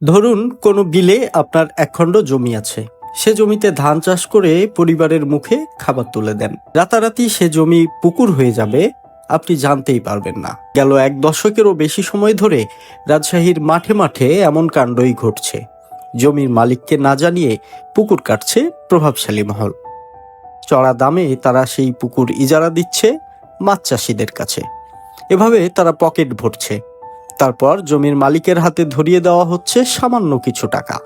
ধরুন কোনো বিলে আপনার একখণ্ড জমি আছে। সে জমিতে ধান চাষ করে পরিবারের মুখে খাবার তুলে দেন। রাতারাতি সে জমি পুকুর হয়ে যাবে, আপনি জানতেই পারবেন না। গেল এক দশকেরও বেশি সময় ধরে রাজশাহীর মাঠে মাঠে এমন কাণ্ডই ঘটছে। জমির মালিককে না জানিয়ে পুকুর কাটছে প্রভাবশালী মহল। চড়া দামে তারা সেই পুকুর ইজারা দিচ্ছে মাছ চাষিদের কাছে। এভাবে তারা পকেট ভরছে। তারপর জমির মালিকের হাতে ধরিয়ে দেওয়া হচ্ছে সামান্য কিছু টাকা।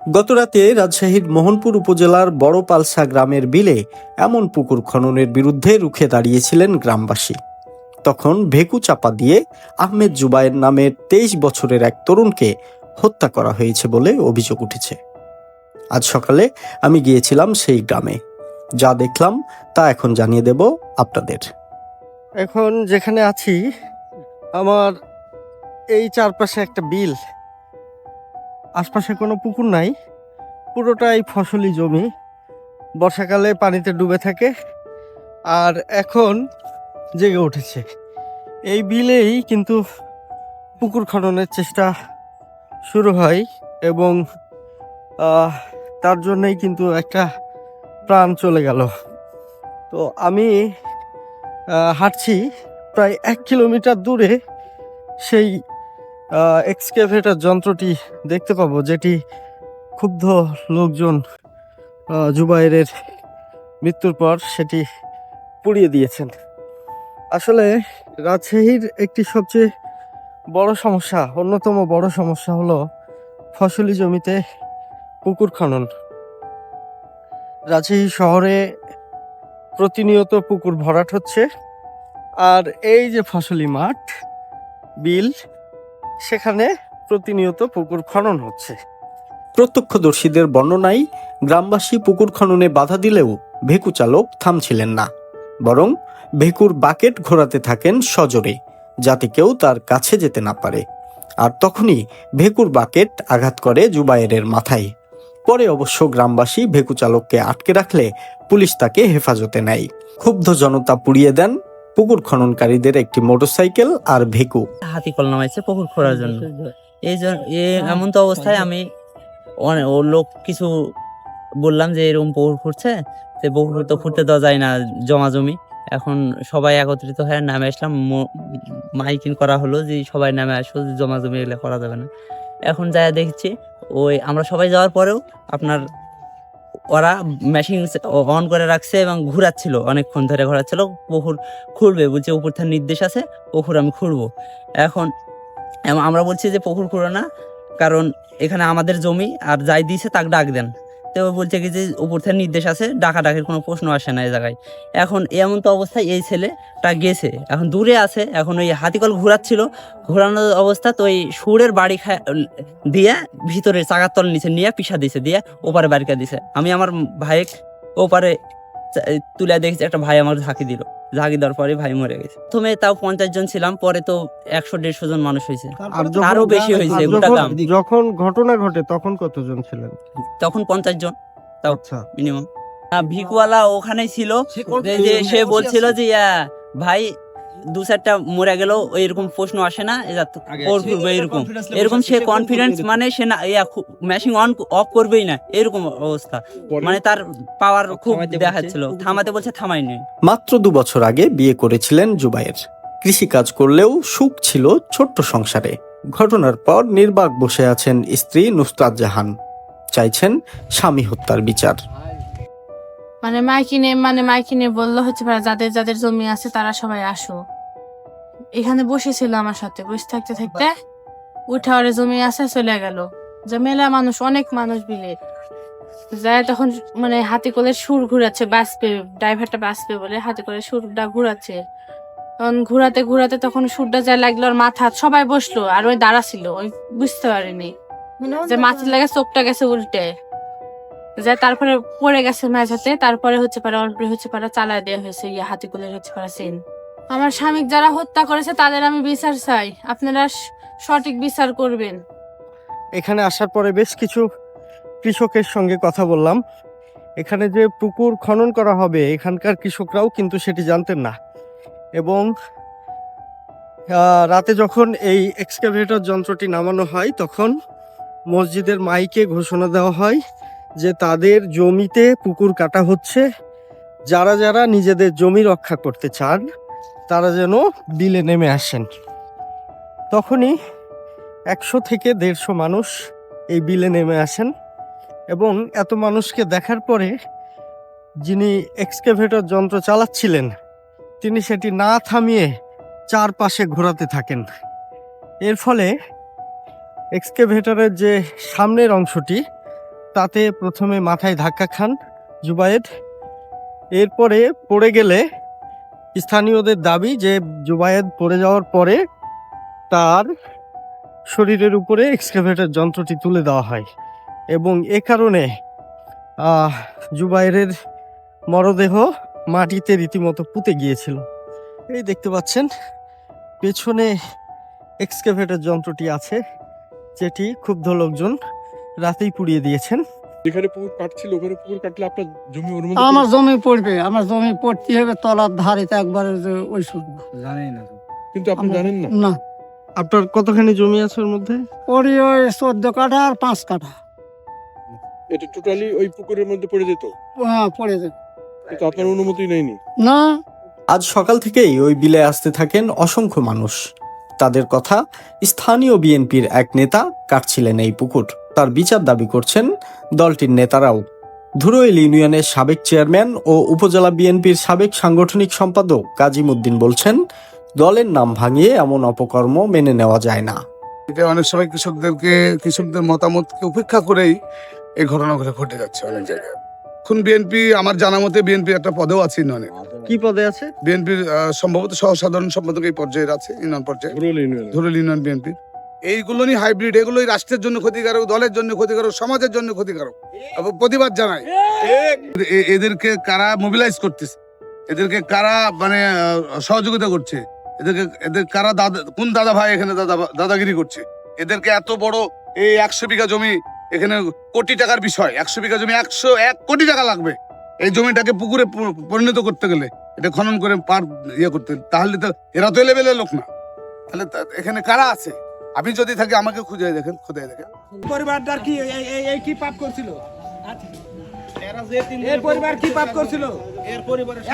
গতরাতে রাজশাহীর মোহনপুর উপজেলার বড় পালসা গ্রামের বিলে এমন পুকুর খননের বিরুদ্ধে রুখে দাঁড়িয়েছিলেন গ্রামবাসী। তখন ভেকু চাপা দিয়ে আহমেদ জুবায়ের নামের 23 বছরের এক তরুণকে হত্যা করা হয়েছে বলে অভিযোগ উঠেছে। আজ সকালে আমি গিয়েছিলাম সেই গ্রামে। যা দেখলাম তা এখন জানিয়ে দেব আপনাদের। এখন যেখানে আছি, আমার এই চারপাশে একটা বিল, আশপাশে কোনো পুকুর নাই, পুরোটাই ফসলি জমি। বর্ষাকালে পানিতে ডুবে থাকে আর এখন জেগে উঠেছে। এই বিলেই কিন্তু পুকুর খননের চেষ্টা শুরু হয় এবং তার জন্যই কিন্তু একটা প্রাণ চলে গেল। তো আমি হাঁটছি প্রায় 1 কিলোমিটার দূরে সেই এক্সকেভেটর যন্ত্রটি দেখতে পাবো, যেটি ক্ষুব্ধ লোকজন জুবায়েরের মৃত্যুর পর সেটি পুড়িয়ে দিয়েছেন। আসলে রাজশাহীর একটি সবচেয়ে বড় সমস্যা, অন্যতম বড় সমস্যা হলো ফসলি জমিতে পুকুর খনন। রাজশাহী শহরে প্রতিনিয়ত পুকুর ভরাট হচ্ছে, আর এই যে ফসলি মাঠ, বিল, সেখানে প্রতিনিয়ত পুকুর খনন হচ্ছে। প্রত্যক্ষদর্শীদের বর্ণনায় গ্রামবাসী পুকুর খননে বাধা দিলেও ভেকু চালক থামছিলেন না, বরং ভেকুর বাকেট ঘোরাতে থাকেন সজোরে, যাতে কেউ তার কাছে যেতে না পারে। আর তখনই ভেকুর বাকেট আঘাত করে জুবায়েরের মাথায়। পরে অবশ্য গ্রামবাসী ভেকু চালককে আটকে রাখলে পুলিশ তাকে হেফাজতে নেয়। ক্ষুব্ধ জনতা পুড়িয়ে দেন পুকুর খননকারীদের একটি মোটরসাইকেল আর ভেকু। হাতিকল নামাইছে পুকুর খোঁড়ার জন্য। এমন তো অবস্থায় আমি ও লোক কিছু বললাম যে এরকম পুকুর খুঁড়ছে, সে পুকুর তো খুঁড়তে দেওয়া যায় না, জমা জমি। এখন সবাই একত্রিত হয়ে নামে আসলাম, মাইকিং করা হলো যে সবাই নামে আসো, জমা জমি এগুলো করা যাবে না। এখন যা দেখছি, ওই আমরা সবাই যাওয়ার পরেও আপনার ওরা মেশিন অন করে রাখছে এবং ঘুরাচ্ছিল, অনেকক্ষণ ধরে ঘোরাচ্ছিল। পুকুর খুঁড়বে বলছে, উপর থেকে নির্দেশ আছে পুকুর আমি খুঁড়বো। এখন আমরা বলছি যে পুকুর খুঁড়ো না, কারণ এখানে আমাদের জমি, আর যাই দিয়েছে তাকে ডাক দেন। তো বলছে কি যে উপর থেকে নির্দেশ আছে, ডাকাডাকির কোনো প্রশ্ন আসে না এই জায়গায়। এখন এমন তো অবস্থায় এই ছেলেটা গেছে, এখন দূরে আছে, এখন ওই হাতিকল ঘোরাচ্ছিল, ঘোরানোর অবস্থা তো ওই সুরের বাড়ি দিয়ে ভিতরে চাকার তল নিচে নিয়ে পিষা দিছে, দিয়ে ওপারে বাড়িটা দিছে। আমি আমার ভাই ওপারে তুলে দেখছি, একটা ভাই আমার ঝাঁকি দিল, ঝাঁকি দেওয়ার পরে ভাই মরে গেছে। প্রথমে তাও 50 জন ছিলাম, পরে তো 100-150 জন মানুষ হয়েছে, আরো বেশি হয়েছে। যখন ঘটনা ঘটে তখন কতজন ছিলেন? তখন 50 জন তাও আচ্ছা, মিনিমাম। ভিকওয়ালা ওখানেই ছিল, যে সে বলছিল যে ভাই 2-4টা মরে গেল, এরকম প্রশ্ন আসে না, এরকম সে কনফিডেন্স, মানে সে না মেশিন অন অফ করবেই না, এরকম অবস্থা, মানে তার পাওয়ার খুব দেখাচ্ছিল। থামাতে বলছে, থামাইনি। মাত্র 2 বছর আগে বিয়ে করেছিলেন জুবায়ের। কৃষিকাজ করলেও সুখ ছিল ছোট্ট সংসারে। ঘটনার পর নির্বাক বসে আছেন স্ত্রী নুসরাত জাহান, চাইছেন স্বামী হত্যার বিচার। মানে মাইকিনে বললো হচ্ছে যাদের যাদের জমি আছে তারা সবাই আসো। এখানে বসেছিল আমার সাথে, বসে থাকতে থাকতে উঠে ওরে জমি আছে চলে গেল, যে মেলা মানুষ, অনেক মানুষ বিলে যায়। তখন মানে হাতে করে সুর ঘুরাচ্ছে, বাঁচবে, ড্রাইভারটা বাঁচবে বলে হাতে করে সুরটা ঘুরাচ্ছে। তখন ঘুরাতে ঘুরাতে তখন সুরটা যায় লাগলো ওর মাথা, সবাই বসলো আর ওই দাঁড়া ছিল, ওই বুঝতে পারিনি যে মাথার লাগে চোখটা গেছে উল্টে যায়, তারপরে পড়ে গেছে মেঝাতে। তারপরে হচ্ছে চালায় দেওয়া হয়েছে হাতিকুলের চেন। আমার স্বামী যারা হত্যা করেছে তাদের আমি বিচার চাই, আপনারা সঠিক বিচার করবেন। এখানে আসার পরে বেশ কিছু কৃষকের সঙ্গে কথা বললাম। এখানে যে পুকুর খনন করা হবে, এখানকার কৃষকরাও কিন্তু সেটি জানতেন না, এবং রাতে যখন এই এক্সকাভেটর যন্ত্রটি নামানো হয় তখন মসজিদের মাইকে ঘোষণা দেওয়া হয় যে তাদের জমিতে পুকুর কাটা হচ্ছে, যারা যারা নিজেদের জমি রক্ষা করতে চান তারা যেন বিলে নেমে আসেন। তখনই 100 থেকে 150 মানুষ এই বিলে নেমে আসেন এবং এত মানুষকে দেখার পরে যিনি এক্সকাভেটর যন্ত্র চালাচ্ছিলেন তিনি সেটি না থামিয়ে চারপাশে ঘোরাতে থাকেন। এর ফলে এক্সকাভেটরের যে সামনের অংশটি তাতে প্রথমে মাথায় ধাক্কা খান জুবায়েদ, এরপরে পড়ে গেলে স্থানীয়দের দাবি যে জুবায়েদ পড়ে যাওয়ার পরে তার শরীরের উপরে এক্সকাভেটর যন্ত্রটি তুলে দেওয়া হয় এবং এ কারণে জুবায়েরের মরদেহ মাটিতে রীতিমতো পুঁতে গিয়েছিল। এই দেখতে পাচ্ছেন পেছনে এক্সকাভেটর যন্ত্রটি আছে, যেটি ক্ষুব্ধ লোকজন রাতেই পুড়িয়ে দিয়েছেন। যেখানে পুকুর কাটছিল ওখানে পুকুর কাটলে আপনার জমি অনুমতি আমার জমি পড়বে, আমার জমি পড়তে হবে তলার ধারেতে একবারে যে ওই শুধু জানেই না, কিন্তু আপনি জানেন না। না আপনার কতখানি জমি আছে ওর মধ্যে? ওই 14 কাঠা আর 5 কাঠা এটা টোটালি ওই পুকুরের মধ্যে পড়ে যেত, পড়ে যায়। কিন্তু আপনার অনুমতি নেয়নি। না আজ সকাল থেকেই ওই বিলে আসতে থাকেন অসংখ্য মানুষ। তাদের কথা, স্থানীয় বিএনপির এক নেতা কাটছিলেন এই পুকুর, তার বিচার দাবি করছেন দলটির নেতারাও। ধুরইল ইউনিয়নের সাবেক চেয়ারম্যান ও উপজেলা বিএনপির সাবেক সাংগঠনিক সম্পাদক কাজিম উদ্দিন বলছেন, দলের নাম ভাঙিয়ে এমন অপকর্ম মেনে নেওয়া যায় না। এটা অনেক সময় কৃষকদের মতামতকে উপেক্ষা করেই এই ঘটনাগুলো ঘটে যাচ্ছে অনেক জায়গায়। এখন বিএনপি, আমার জানা মতে বিএনপি একটা পদেও আছে ইউনিয়নে। কি পদে আছে? বিএনপির সম্ভবত সহসাধারণ সম্পাদক এই পর্যায়ে আছে, ইউনিয়ন পর্যায়ে, ধুরইল ইউনিয়ন বিএনপি। এইগুলো নিয়ে হাইব্রিড, এগুলোই রাষ্ট্রের জন্য ক্ষতিকারক, দলের জন্য ক্ষতিকারক, সমাজের জন্য ক্ষতিকারক। প্রতিবাদ জানাই। এদেরকে কারা মোবিলাইজ করতেছে, এদেরকে কারা মানে সহযোগিতা করছে, এদের কারা কোন দাদা ভাই এখানে দাদাগিরি করছে, এদেরকে এত বড় এই 100 বিঘা জমি, এখানে কোটি টাকার বিষয়, 100 বিঘা জমি 101 কোটি টাকা লাগবে এই জমিটাকে পুকুরে পরিণত করতে গেলে, এটা খনন করে করতে, তাহলে তো এরা তো লেভেলের লোক না। তাহলে এখানে কারা আছে? আপনি যদি থাকে আমাকে খুঁজে দেখেন, খোঁজাই দেখেন। পরিবারটার কি এই কি পাপ করছিল? এর পরিবার কি পাপ করছিল?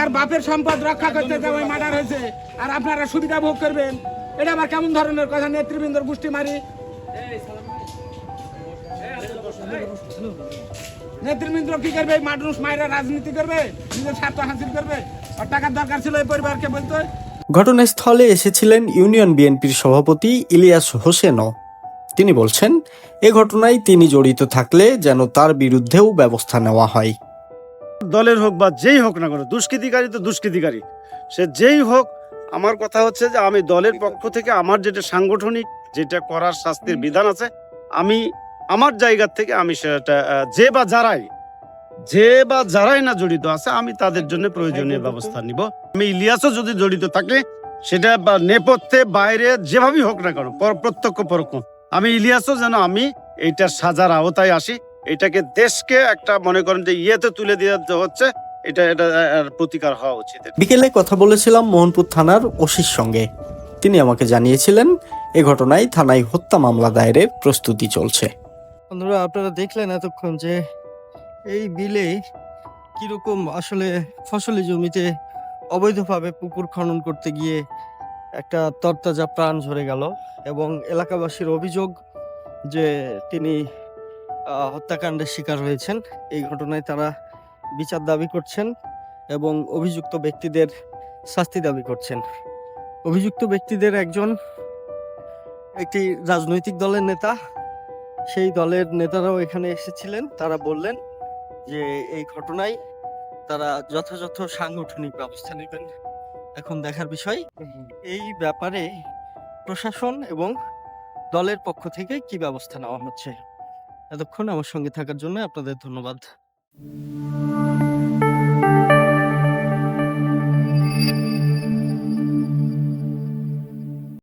এর বাপের সম্পদ রক্ষা করতে যাওয়াই মার্ডার হয়েছে, আর আপনারা সুবিধা ভোগ করবেন। এটা আবার কেমন ধরনের কথা? নেতৃবৃন্দর গোষ্ঠী মারি, নেতৃবৃন্দ কি করবে? মানুষ মায়েরা রাজনীতি করবে, নিজের স্বার্থ হাসিল করবে, আর টাকার দরকার ছিল এই পরিবারকে বলতে। ঘটনাস্থলে এসেছিলেন ইউনিয়ন বিএনপির সভাপতি ইলিয়াস হোসেনও। তিনি বলছেন, এ ঘটনায় তিনি জড়িত থাকলে যেন তার বিরুদ্ধেও ব্যবস্থা নেওয়া হয়। দলের হোক বা যেই হোক না কেন, দুষ্কৃতিকারী তো দুষ্কৃতিকারী, সে যেই হোক। আমার কথা হচ্ছে যে আমি দলের পক্ষ থেকে আমার যেটা সাংগঠনিক যেটা করার শাস্তির বিধান আছে, আমি আমার জায়গা থেকে আমি সেটা যে বা যারাই না জড়িত আছে আমি তাদের জন্য প্রয়োজনীয় ব্যবস্থা নিব। আমি ইলিয়াসও যদি জড়িত থাকে সেটা বা নেপথ্যে বাইরে যেভাবেই হোক না কেন, প্রত্যক্ষ পরোক্ষ, আমি ইলিয়াসও যেন আমি এইটার সাজার আওতায় আসি। এটাকে দেশকে একটা মনে করেন যে ইয়েতে তুলে দিতে হচ্ছে, এটা প্রতিকার হওয়া উচিত। বিকেলে কথা বলেছিলাম মোহনপুর থানার ওসির সঙ্গে। তিনি আমাকে জানিয়েছিলেন, এ ঘটনায় থানায় হত্যা মামলা দায়েরের প্রস্তুতি চলছে। বন্ধুরা, আপনারা দেখলেন এতক্ষণ যে এই বিলে কিরকম আসলে ফসলি জমিতে অবৈধভাবে পুকুর খনন করতে গিয়ে একটা তরতাজা প্রাণ ঝরে গেল এবং এলাকাবাসীর অভিযোগ যে তিনি হত্যাকাণ্ডের শিকার হয়েছেন। এই ঘটনায় তারা বিচার দাবি করছেন এবং অভিযুক্ত ব্যক্তিদের শাস্তি দাবি করছেন। অভিযুক্ত ব্যক্তিদের একজন একটি রাজনৈতিক দলের নেতা, সেই দলের নেতারাও এখানে এসেছিলেন। তারা বললেন যে এই ঘটনায় তারা যথাযথ সাংগঠনিক ব্যবস্থা নেবেন। এখন দেখার বিষয় এই ব্যাপারে প্রশাসন এবং দলের পক্ষ থেকে কি ব্যবস্থা নেওয়া হচ্ছে। এতক্ষণ আমার সঙ্গে থাকার জন্য আপনাদের ধন্যবাদ।